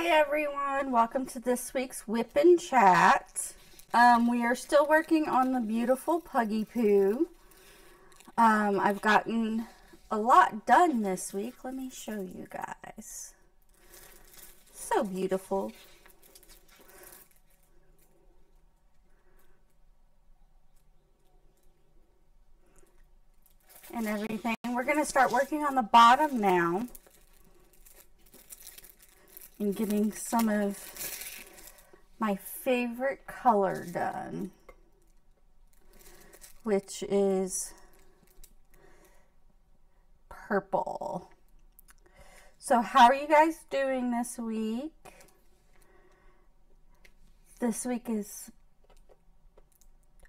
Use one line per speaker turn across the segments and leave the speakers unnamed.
Hi everyone, welcome to this week's WIP Chat. We are still working on the beautiful Puggy Poo. I've gotten a lot done this week. Let me show you guys. So beautiful. And everything. We're going to start working on the bottom now. And getting some of my favorite color done, which is purple. So how are you guys doing this week? This week is,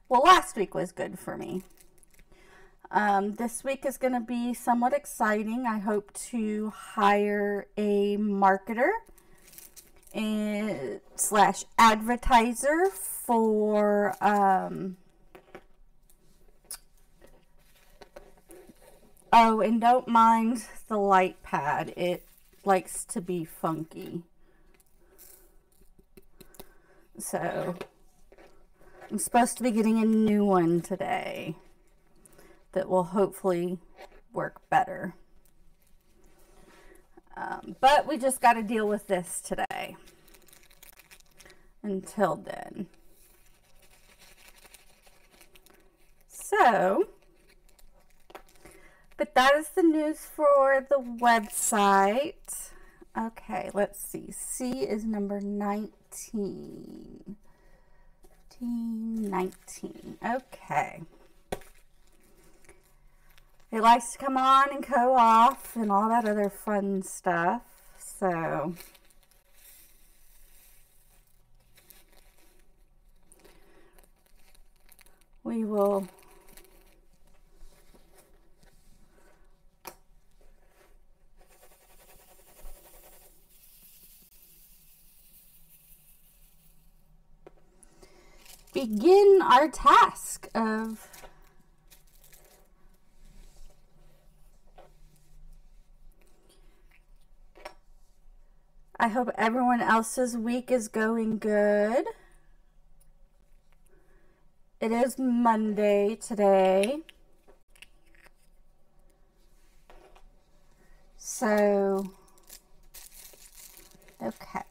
well, last week was good for me. This week is going to be somewhat exciting. I hope to hire a marketer and slash advertiser for oh, and don't mind the light pad, it likes to be funky, so I'm supposed to be getting a new one today that will hopefully work better. But we just got to deal with this today. Until then. So, but that is the news for the website. Okay, let's see. C is number 19. 19. Okay. It likes to come on and go off and all that other fun stuff. So we will begin our task of I hope everyone else's week is going good. It is Monday today. So, okay.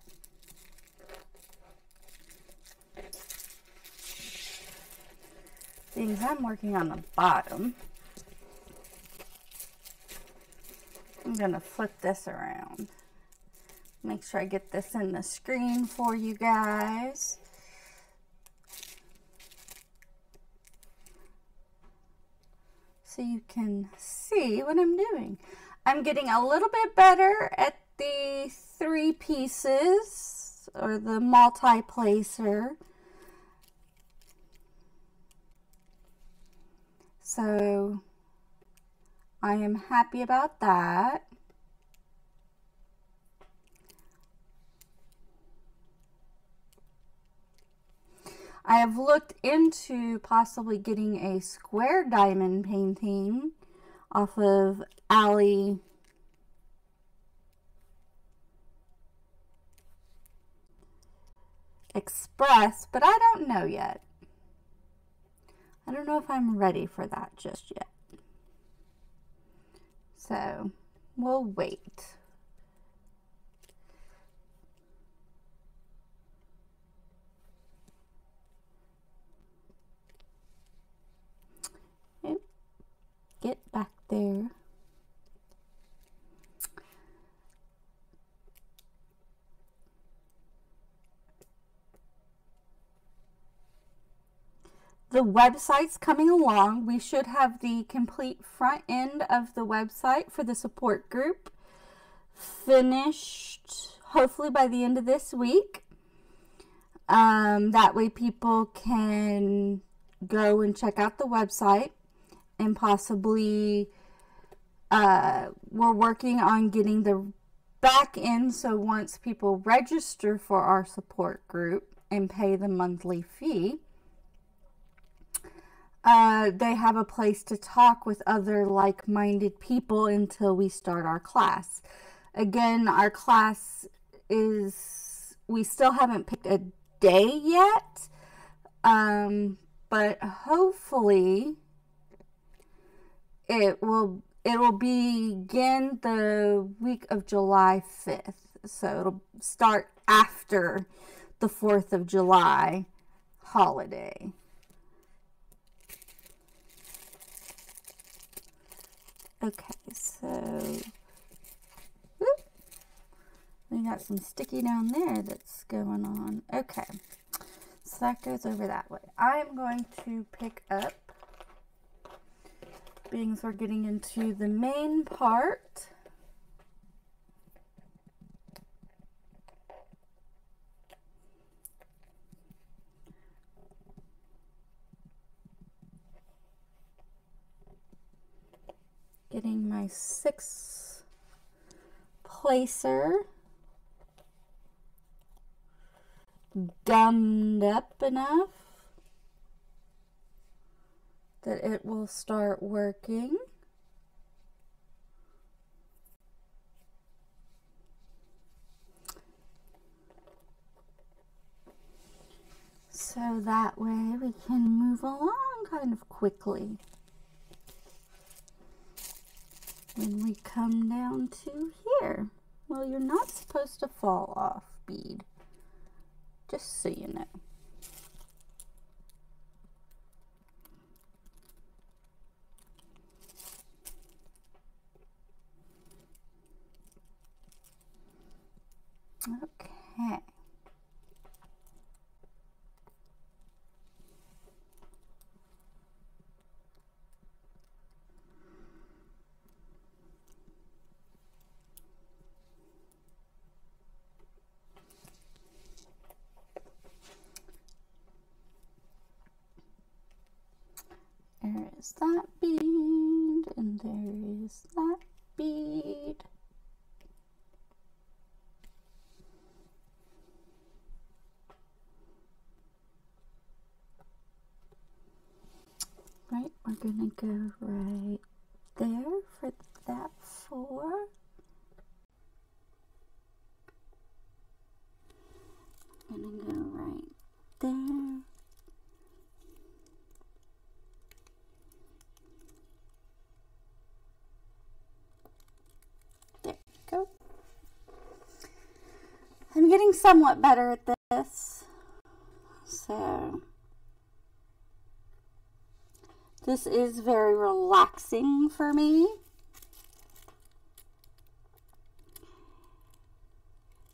Things I'm working on the bottom. I'm going to flip this around. Make sure I get this in the screen for you guys. So you can see what I'm doing. I'm getting a little bit better at the 3 pieces or the multi-placer. So I am happy about that. I have looked into possibly getting a square diamond painting off of Ali Express, but I don't know yet. I don't know if I'm ready for that just yet. So we'll wait. Get back there. The website's coming along. We should have the complete front end of the website for the support group finished hopefully by the end of this week. That way people can go and check out the website. And possibly we're working on getting the back end, so once people register for our support group and pay the monthly fee, they have a place to talk with other like-minded people until we start our class. Again, our class we still haven't picked a day yet, but hopefully it will begin the week of July 5th. So it'll start after the 4th of July holiday. Okay, so whoop, we got some sticky down there that's going on. Okay, so that goes over that way. I'm going to pick up, being as we're getting into the main part, getting my 6 placer gummed up enough that it will start working. So that way we can move along kind of quickly. When we come down to here, well, you're not supposed to fall off, bead, just so you know. Okay. There is that bead, and there is that bead. Right, we're gonna go right there for that 4. I'm gonna go right there. Go. I'm getting somewhat better at this, so this is very relaxing for me.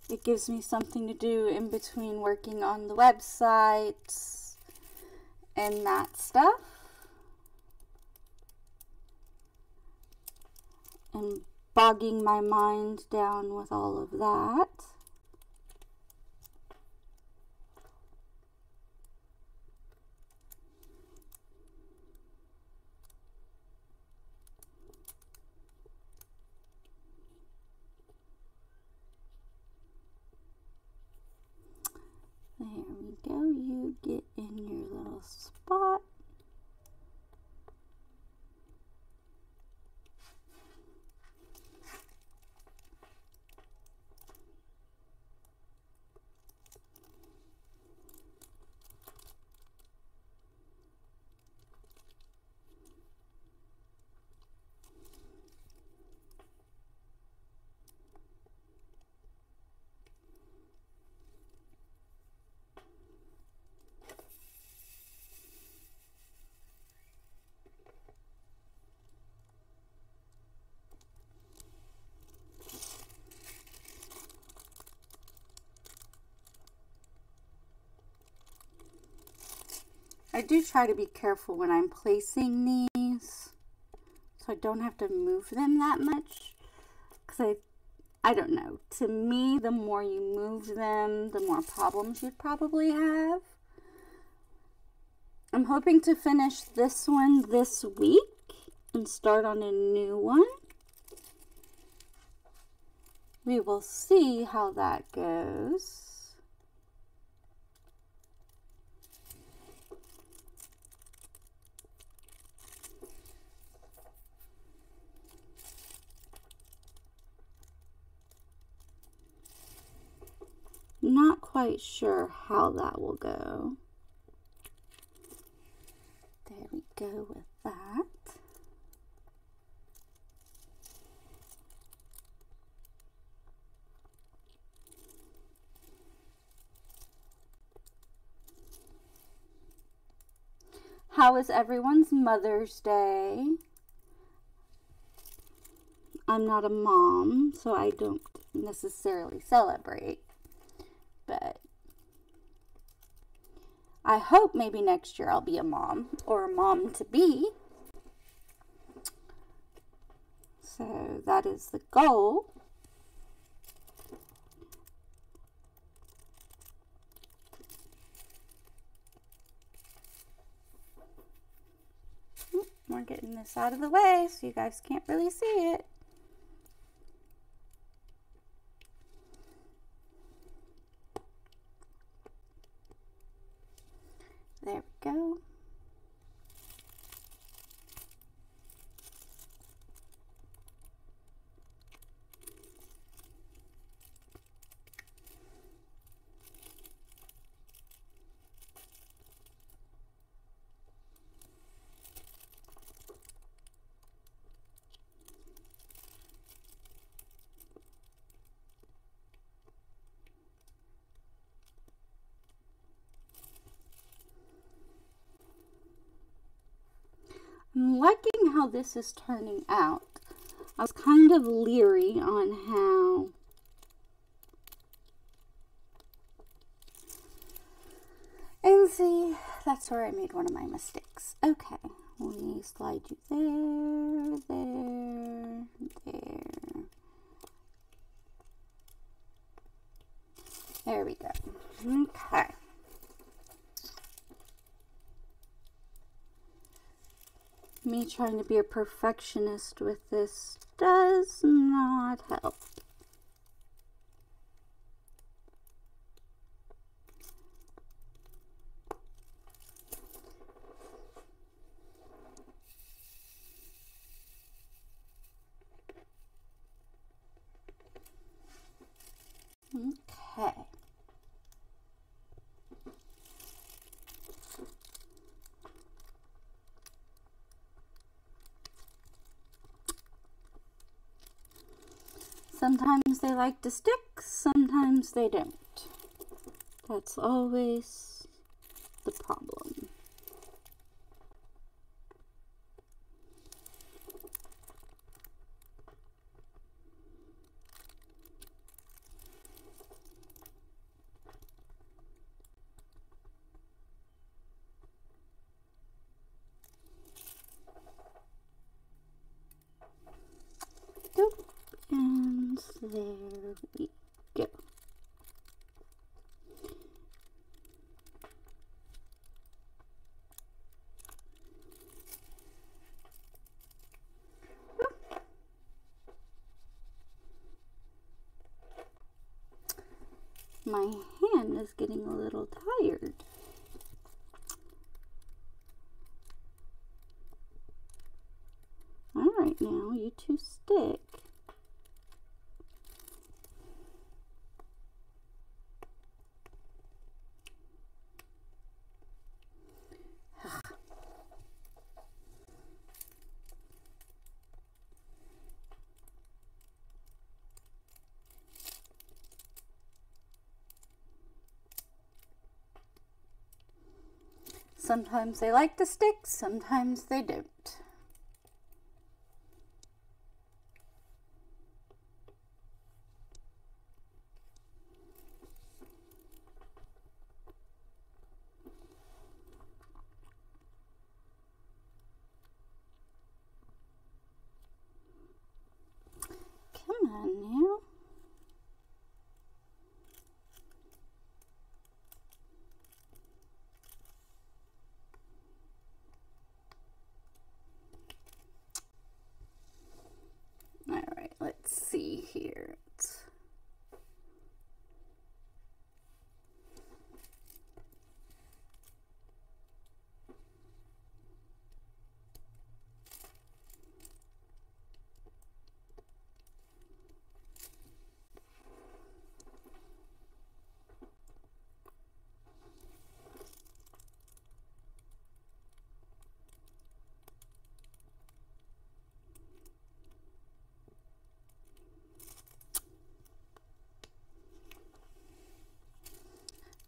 It gives me something to do in between working on the websites and that stuff, and bogging my mind down with all of that. There we go, you get in your little spot. I do try to be careful when I'm placing these, so I don't have to move them that much, because I don't know, to me, the more you move them, the more problems you'd probably have. I'm hoping to finish this one this week and start on a new one. We will see how that goes. quite sure how that will go. There we go with that. How was everyone's Mother's Day? I'm not a mom, so I don't necessarily celebrate, but I hope maybe next year I'll be a mom or a mom to be. So that is the goal. We're getting this out of the way so you guys can't really see it. There we go. I'm liking how this is turning out. I was kind of leery on how and see, that's where I made one of my mistakes. Okay, we slide you there, there. There we go. Okay. Me trying to be a perfectionist with this does not help. Okay. Sometimes they like to stick, sometimes they don't. That's always the problem. And there we go. My hand is getting a little tired. All right, now you two stick. Sometimes they like to stick, sometimes they don't. Come on now.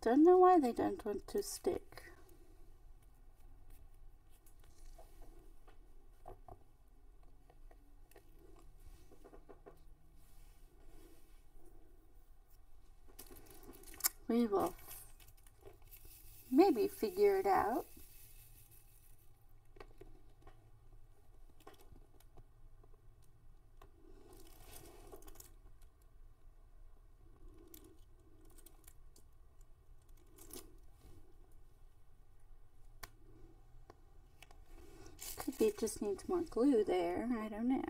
Don't know why they don't want to stick. We will maybe figure it out. Could be it just needs more glue there. I don't know.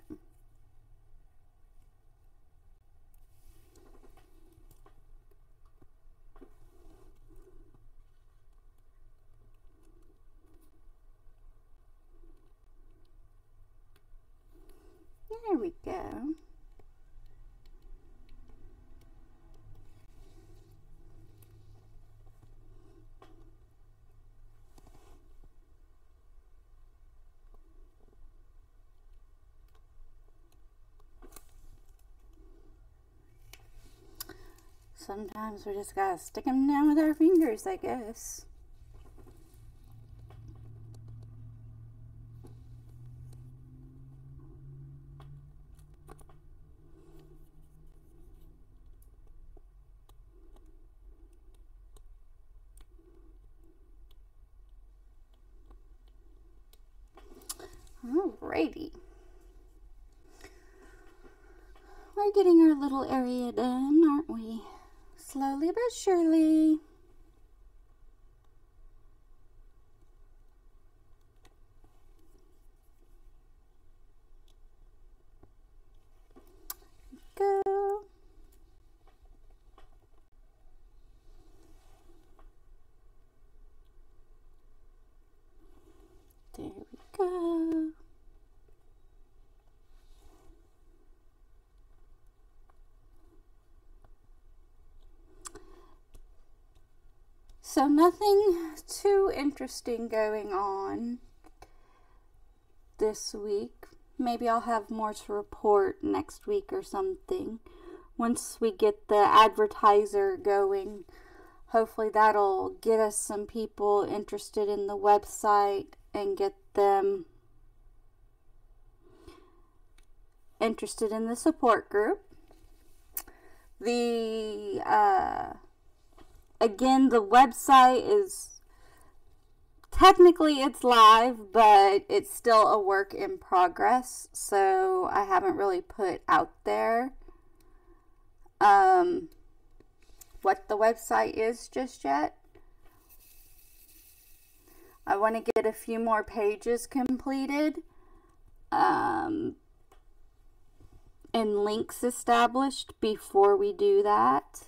There we go. Sometimes we just gotta stick them down with our fingers, I guess. Alrighty. We're getting our little area done, aren't we? Slowly but surely. Go. There we go. So nothing too interesting going on this week. Maybe I'll have more to report next week or something. Once we get the advertiser going, hopefully that'll get us some people interested in the website and get them interested in the support group. Again, the website is technically it's live, but it's still a work in progress, so I haven't really put out there what the website is just yet. I want to get a few more pages completed and links established before we do that.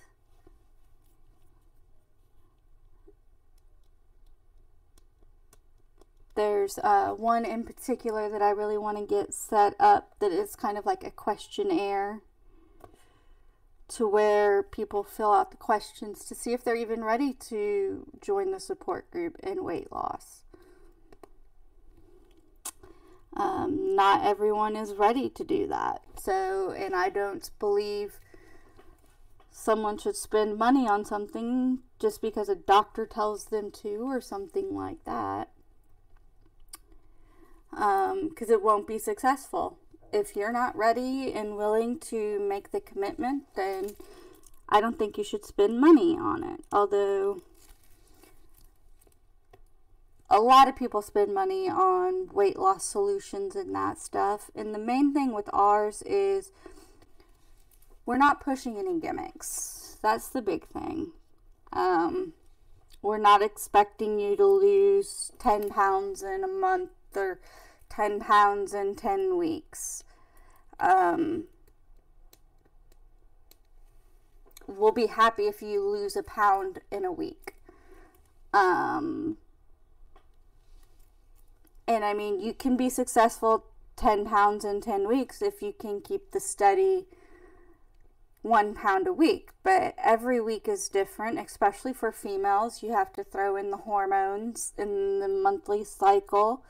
There's one in particular that I really want to get set up that is kind of like a questionnaire to where people fill out the questions to see if they're even ready to join the support group in weight loss. Not everyone is ready to do that. So, and I don't believe someone should spend money on something just because a doctor tells them to or something like that. Because it won't be successful. If you're not ready and willing to make the commitment, then I don't think you should spend money on it. Although a lot of people spend money on weight loss solutions and that stuff. And the main thing with ours is we're not pushing any gimmicks. That's the big thing. We're not expecting you to lose 10 pounds in a month or 10 pounds in 10 weeks. We'll be happy if you lose a pound in a week. And I mean, you can be successful 10 pounds in 10 weeks if you can keep the steady 1 pound a week. But every week is different, especially for females. You have to throw in the hormones in the monthly cycle,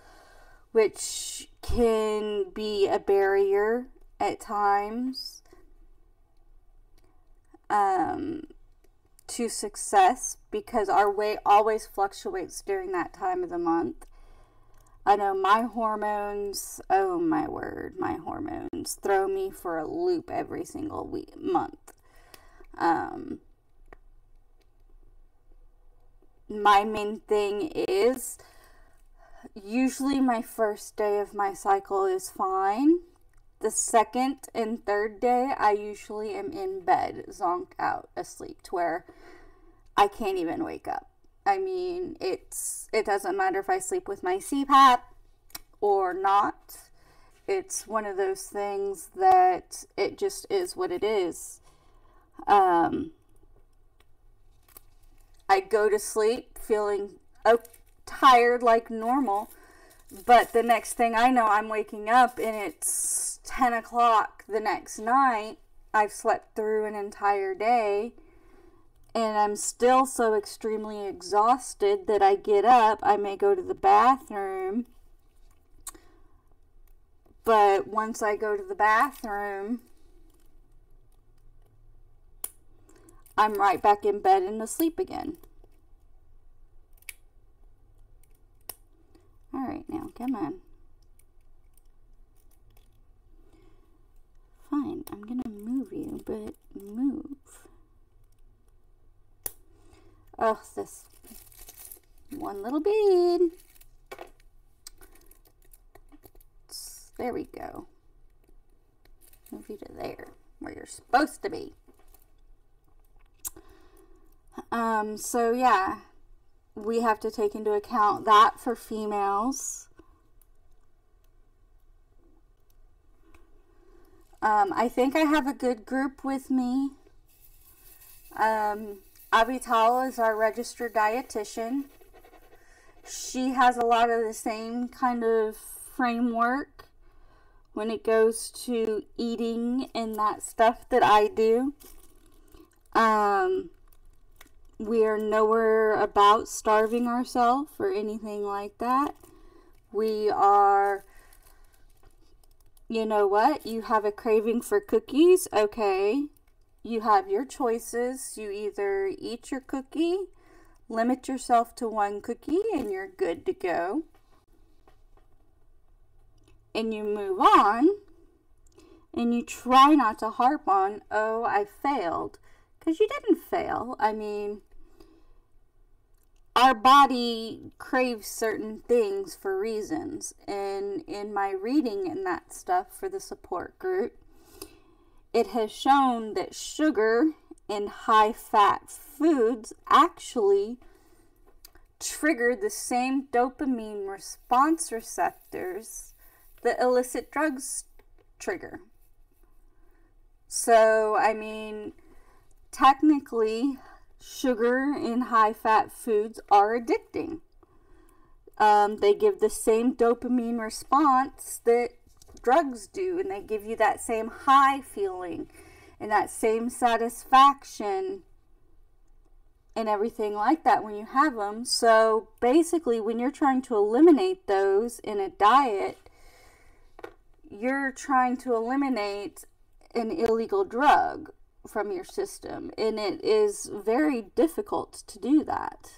which can be a barrier at times. to success, because our weight always fluctuates during that time of the month. I know my hormones, oh my word, my hormones throw me for a loop every single month. My main thing is, usually my first day of my cycle is fine. The second and third day, I usually am in bed, zonked out, asleep, to where I can't even wake up. I mean, it doesn't matter if I sleep with my CPAP or not. It's one of those things that it just is what it is. I go to sleep feeling tired like normal, but the next thing I know, I'm waking up and it's 10 o'clock the next night. I've slept through an entire day, and I'm still so extremely exhausted that I get up. I may go to the bathroom, but once I go to the bathroom, I'm right back in bed and asleep again. All right, now, come on. Fine, I'm gonna move you, but move. Oh, this one little bead. There we go. Move you to there, where you're supposed to be. So yeah, we have to take into account that for females. I think I have a good group with me. Avital is our registered dietitian. She has a lot of the same kind of framework when it goes to eating and that stuff that I do. We are nowhere about starving ourselves or anything like that. We are, you know what? You have a craving for cookies. Okay. You have your choices. You either eat your cookie, limit yourself to one cookie, and you're good to go. And you move on, and you try not to harp on, oh, I failed. Because you didn't fail. I mean, our body craves certain things for reasons. And in my reading and that stuff for the support group, it has shown that sugar and high-fat foods actually trigger the same dopamine response receptors that illicit drugs trigger. So, I mean, technically, sugar and high-fat foods are addicting. They give the same dopamine response that drugs do, and they give you that same high feeling and that same satisfaction and everything like that when you have them. So basically, when you're trying to eliminate those in a diet, you're trying to eliminate an illegal drug from your system, and it is very difficult to do that.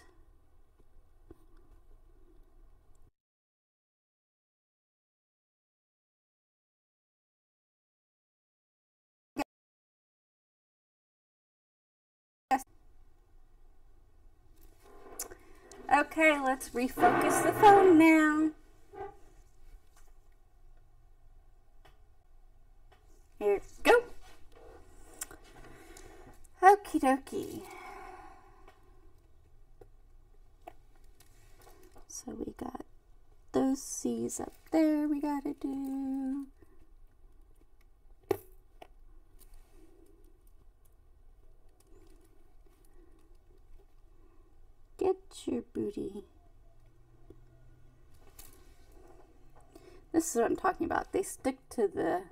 Okay, let's refocus the phone now. Here we go. Okie dokie. So we got those C's up there we gotta do. Get your booty. This is what I'm talking about. They stick to the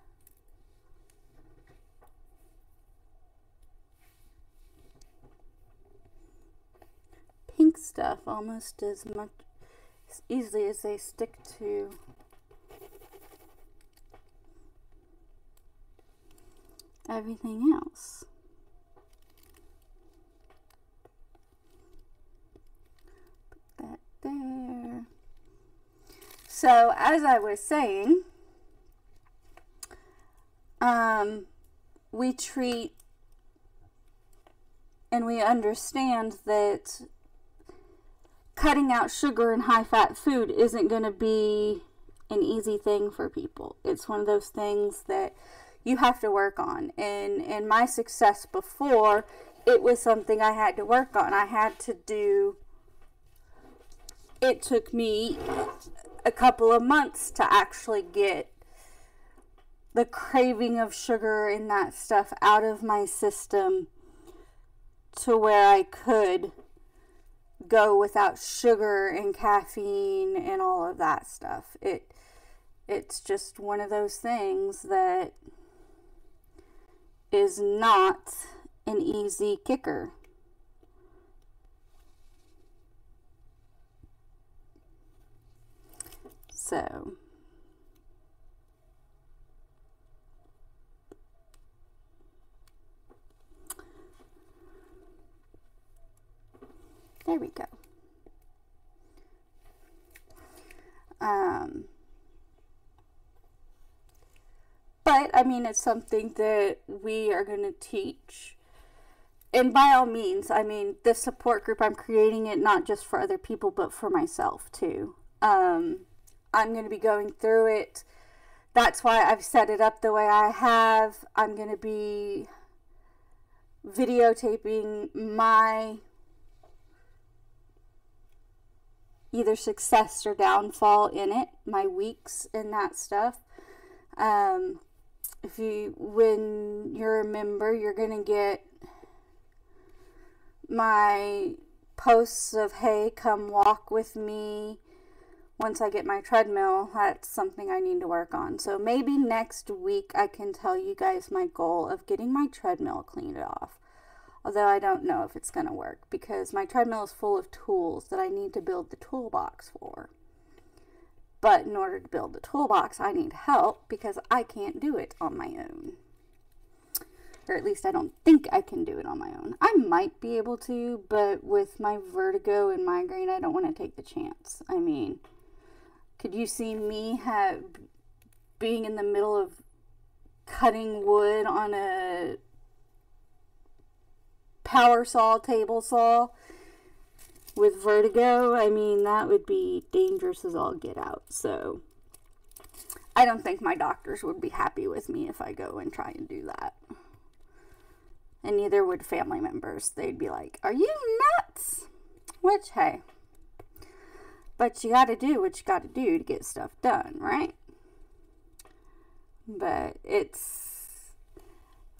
pink stuff almost as easily as they stick to everything else. So, as I was saying, we treat and we understand that cutting out sugar and high-fat food isn't going to be an easy thing for people. It's one of those things that you have to work on. And my success before, it was something I had to work on. I had to do, it took me a couple of months to actually get the craving of sugar and that stuff out of my system to where I could go without sugar and caffeine and all of that stuff. It's just one of those things that is not an easy kicker. So there we go. But, I mean, it's something that we are going to teach. And by all means, I mean, this support group, I'm creating it not just for other people, but for myself, too. I'm going to be going through it. That's why I've set it up the way I have. I'm going to be videotaping my either success or downfall in it, my weeks and that stuff. When you're a member, you're going to get my posts of, hey, come walk with me. Once I get my treadmill, that's something I need to work on. So maybe next week I can tell you guys my goal of getting my treadmill cleaned off. Although I don't know if it's going to work because my treadmill is full of tools that I need to build the toolbox for. But in order to build the toolbox, I need help because I can't do it on my own. Or at least I don't think I can do it on my own. I might be able to, but with my vertigo and migraine, I don't want to take the chance. I mean, could you see me being in the middle of cutting wood on a power saw, table saw, with vertigo? I mean, that would be dangerous as all get out. So I don't think my doctors would be happy with me if I go and try and do that. And neither would family members. They'd be like, are you nuts? Which, hey, but you gotta do what you gotta do to get stuff done, right? But it's,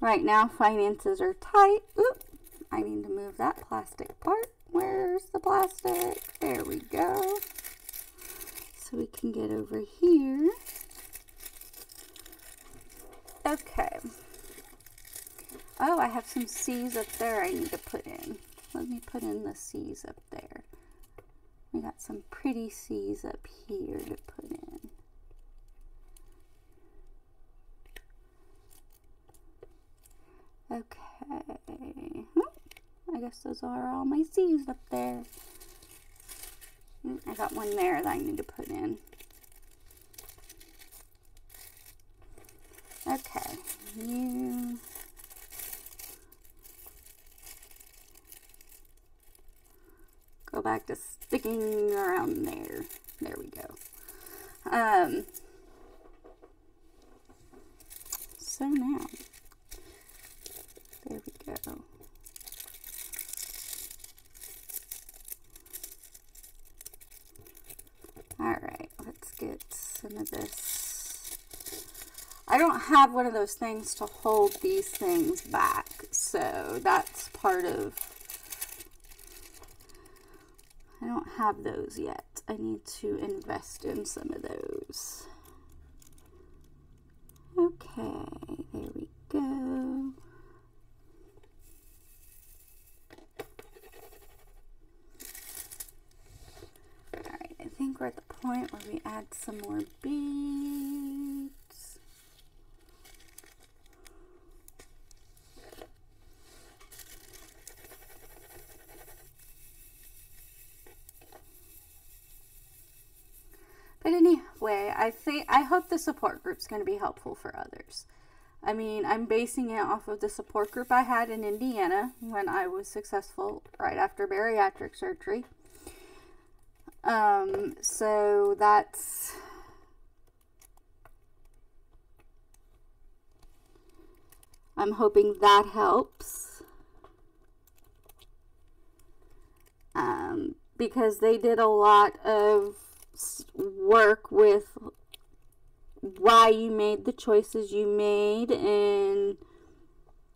right now, finances are tight. Oop, I need to move that plastic part. Where's the plastic? There we go. So we can get over here. Okay. Oh, I have some C's up there I need to put in. Let me put in the C's up there. We got some pretty C's up here to put in. Okay. I guess those are all my C's up there. I got one there that I need to put in. Okay. You go back to sticking around there. There we go. So now, there we go. Alright, let's get some of this. I don't have one of those things to hold these things back, so that's part of, I don't have those yet. I need to invest in some of those. Okay, there we go. Alright, I think we're at the point where we add some more beads. But anyway, I hope the support group's going to be helpful for others. I mean, I'm basing it off of the support group I had in Indiana when I was successful right after bariatric surgery. So I'm hoping that helps. Because they did a lot of work with why you made the choices you made and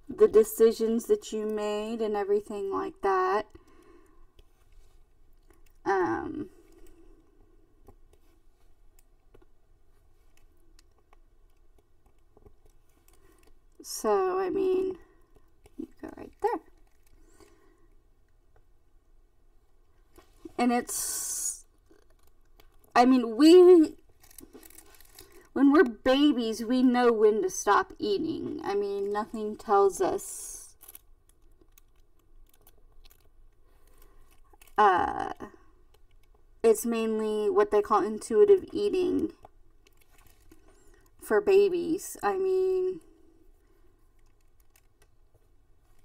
the decisions that you made and everything like that. So, I mean, you go right there. And it's, I mean, when we're babies, we know when to stop eating. I mean, nothing tells us it's mainly what they call intuitive eating for babies. I mean,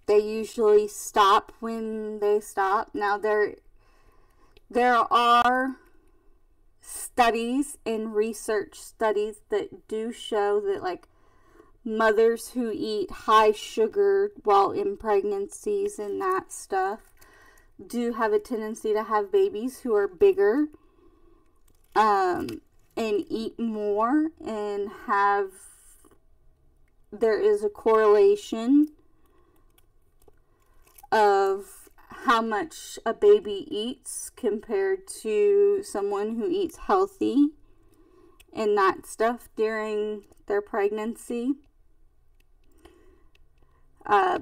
they usually stop when they stop. Now, there are studies and research studies that do show that, like, mothers who eat high sugar while in pregnancies and that stuff do have a tendency to have babies who are bigger and eat more, and there is a correlation of how much a baby eats compared to someone who eats healthy and that stuff during their pregnancy.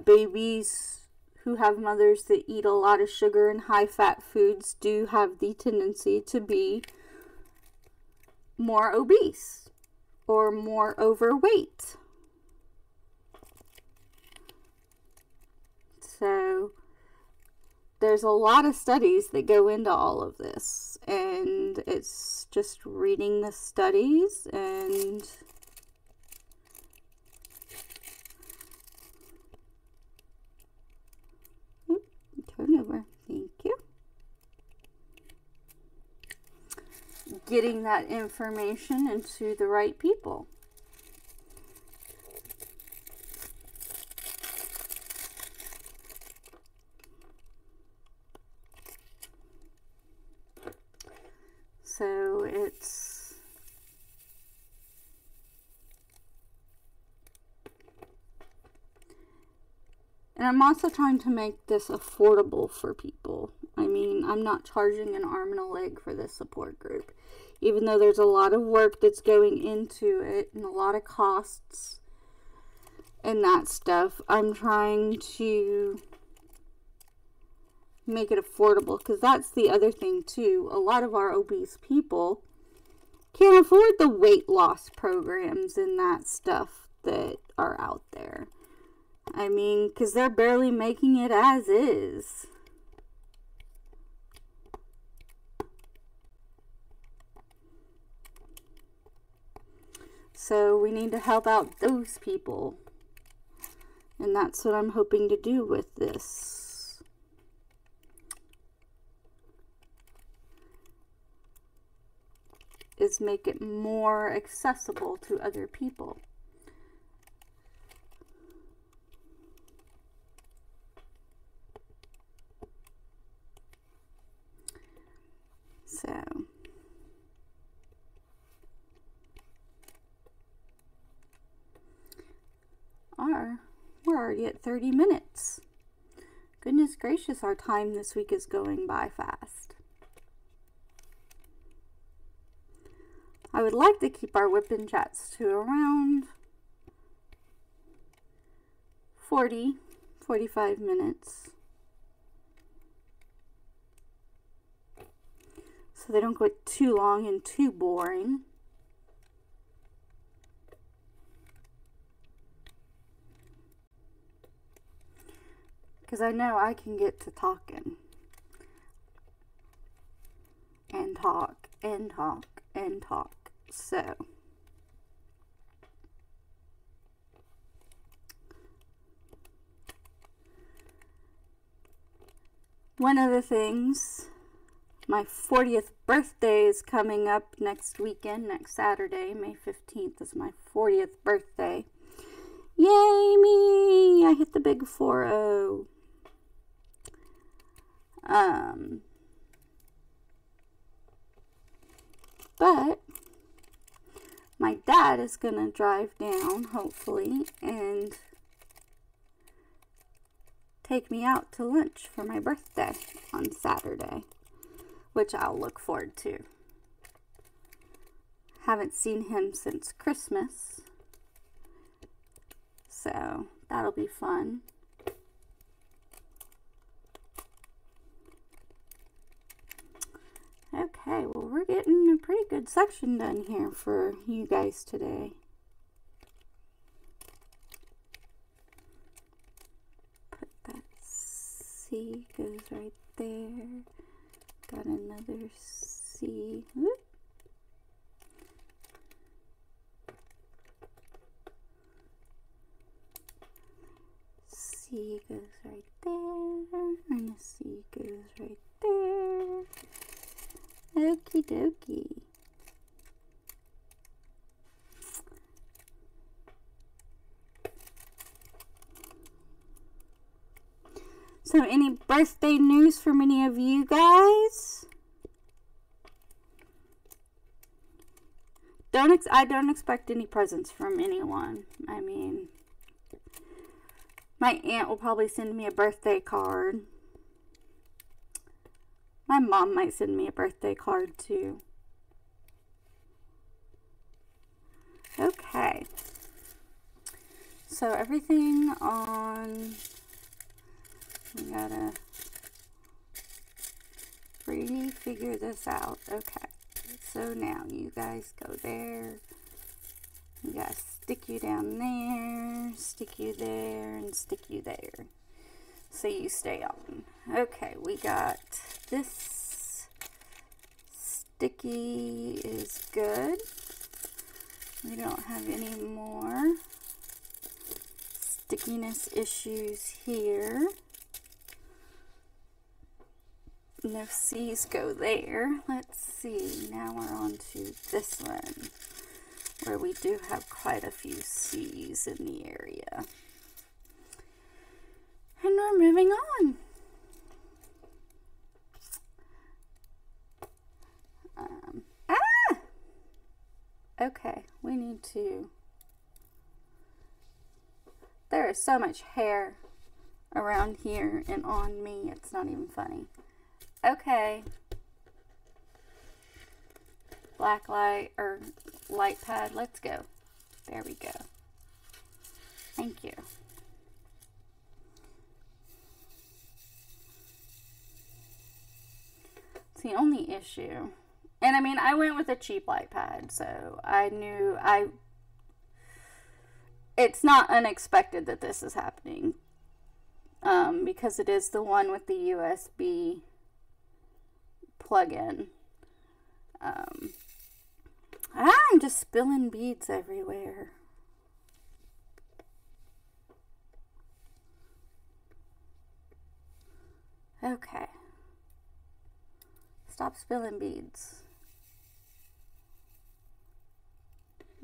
Babies who have mothers that eat a lot of sugar and high fat foods do have the tendency to be more obese or more overweight. So there's a lot of studies that go into all of this, and it's just reading the studies and turn over. Thank you. Getting that information into the right people. So it's and I'm also trying to make this affordable for people. I mean, I'm not charging an arm and a leg for this support group, even though there's a lot of work that's going into it and a lot of costs and that stuff. I'm trying to make it affordable, because that's the other thing too. A lot of our obese people can't afford the weight loss programs and that stuff that are out there. I mean, because they're barely making it as is. So we need to help out those people. And that's what I'm hoping to do with this. Is make it more accessible to other people. So we're already at 30 minutes. Goodness gracious, our time this week is going by fast. I would like to keep our WIP chats to around 45 minutes. So they don't get too long and too boring. Because I know I can get to talking. And talk and talk and talk So, one of the things, my 40th birthday is coming up next weekend, next Saturday, May 15th is my 40th birthday. Yay me! I hit the big 4-0. But my dad is gonna drive down, hopefully, and take me out to lunch for my birthday on Saturday, which I'll look forward to. Haven't seen him since Christmas, so that'll be fun. Okay, well, we're getting a pretty good section done here for you guys today. Put that C goes right there. Got another C. Whoop. C goes right there, and a C goes right there. Okie dokie. So, any birthday news from any of you guys? I don't expect any presents from anyone. I mean, my aunt will probably send me a birthday card. My mom might send me a birthday card too. Okay. So everything on, we gotta really figure this out. Okay. So now you guys go there. You gotta stick you down there, stick you there, and stick you there. So you stay on. Okay, we got this sticky is good. We don't have any more stickiness issues here. No C's go there. Let's see, now we're on to this one, where we do have quite a few C's in the area. And we're moving on. Okay, we need to, there is so much hair around here and on me, it's not even funny. Okay. Black light, or light pad, let's go. There we go. Thank you. It's the only issue. And I mean, I went with a cheap light pad, so I knew it's not unexpected that this is happening. Because it is the one with the USB plug-in. I'm just spilling beads everywhere. Okay. Stop spilling beads.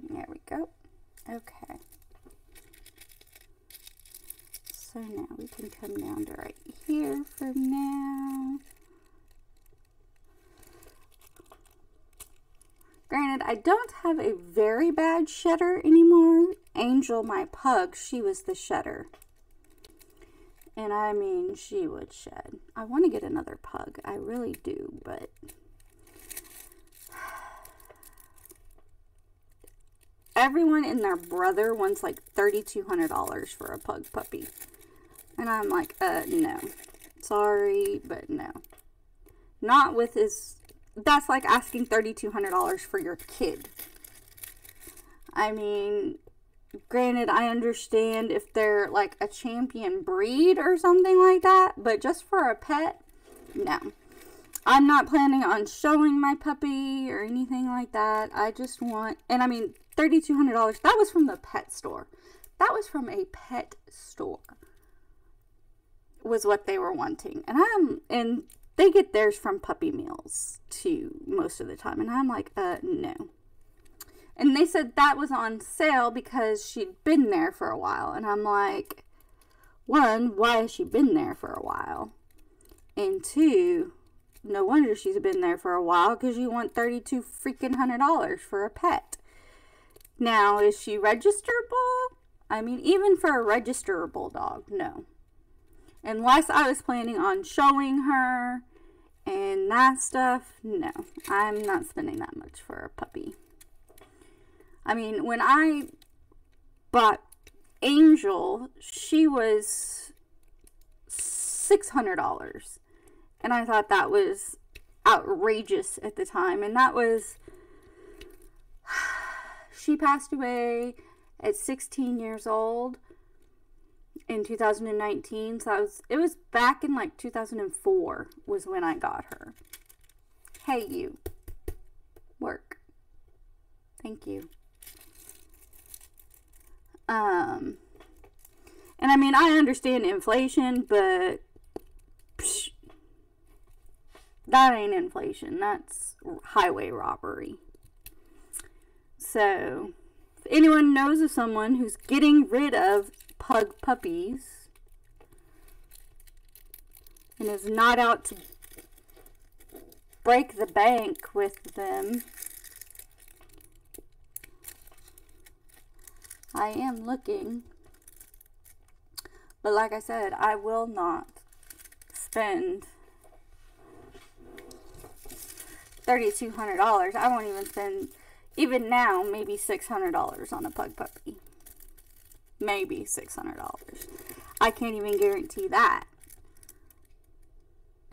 There we go. Okay. So now we can come down to right here for now. Granted, I don't have a very bad shedder anymore. Angel, my pug, she was the shedder. And I mean, she would shed. I want to get another pug. I really do, but everyone and their brother wants like $3,200 for a pug puppy. And I'm like, no. Sorry, but no. Not with his, that's like asking $3,200 for your kid. I mean, granted, I understand if they're like a champion breed or something like that, but just for a pet, no. I'm not planning on showing my puppy or anything like that. I just want, and I mean, $3,200, that was from the pet store. That was from a pet store, was what they were wanting. And they get theirs from Puppy Meals too, most of the time. And I'm like, no. And they said that was on sale because she'd been there for a while. And I'm like, one, why has she been there for a while? And two, no wonder she's been there for a while, because you want $3,200 for a pet. Now, is she registerable? I mean, even for a registerable dog, no. Unless I was planning on showing her and that stuff, no. I'm not spending that much for a puppy. I mean, when I bought Angel, she was $600. And I thought that was outrageous at the time. And that was, she passed away at 16 years old in 2019. So it was back in like 2004 was when I got her. Hey, you. Work. Thank you. And I mean, I understand inflation, but psh, that ain't inflation. That's highway robbery. So, if anyone knows of someone who's getting rid of pug puppies and is not out to break the bank with them, I am looking. But like I said, I will not spend $3,200. I won't even spend, even now, maybe $600 on a pug puppy. Maybe $600. I can't even guarantee that.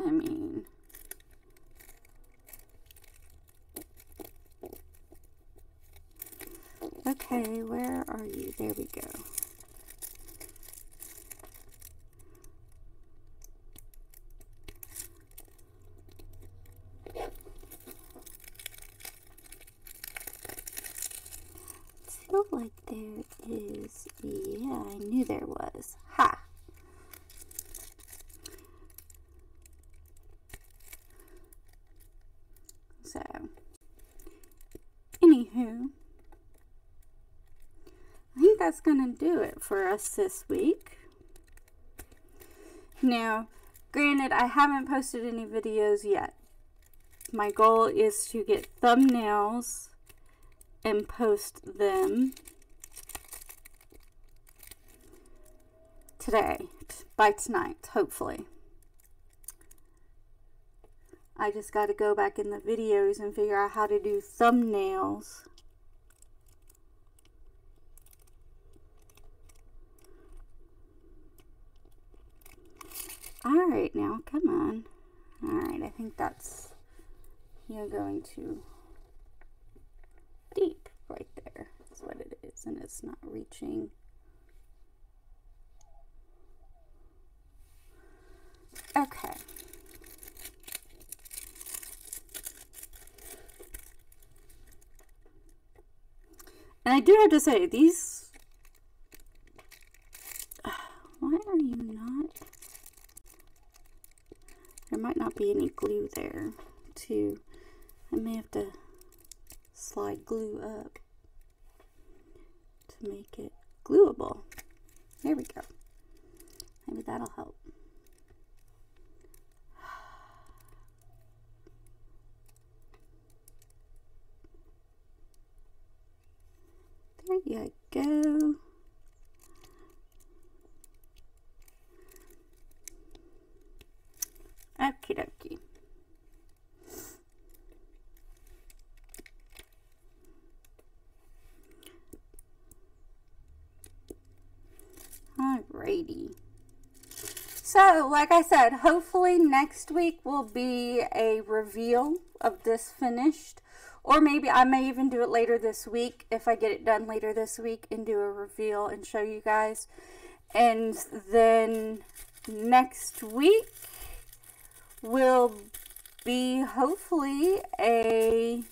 I mean, okay, where are you? There we go. Feel like there is, yeah, I knew there was. Ha! So, anywho, I think that's gonna do it for us this week. Now, granted, I haven't posted any videos yet. My goal is to get thumbnails and post them today, by tonight, hopefully. I just got to go back in the videos and figure out how to do thumbnails. Alright, now, come on. Alright, I think that's, you're going to deep right there. That's what it is, and it's not reaching. Okay. And I do have to say, these, why are you not, there might not be any glue there, too. I may have to slide glue up to make it gluable. There we go. Maybe that'll help. There you go. Okie dokie. Alrighty. So, like I said, hopefully next week will be a reveal of this finished. Or maybe I may even do it later this week, if I get it done later this week, and do a reveal and show you guys. And then next week will be hopefully a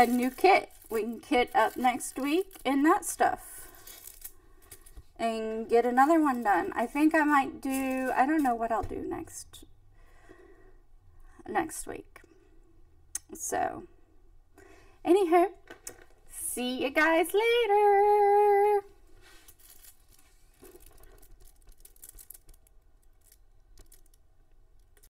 new kit. We can kit up next week and that stuff and get another one done. I think I might do, I don't know what I'll do next week. So anyhow, see you guys later.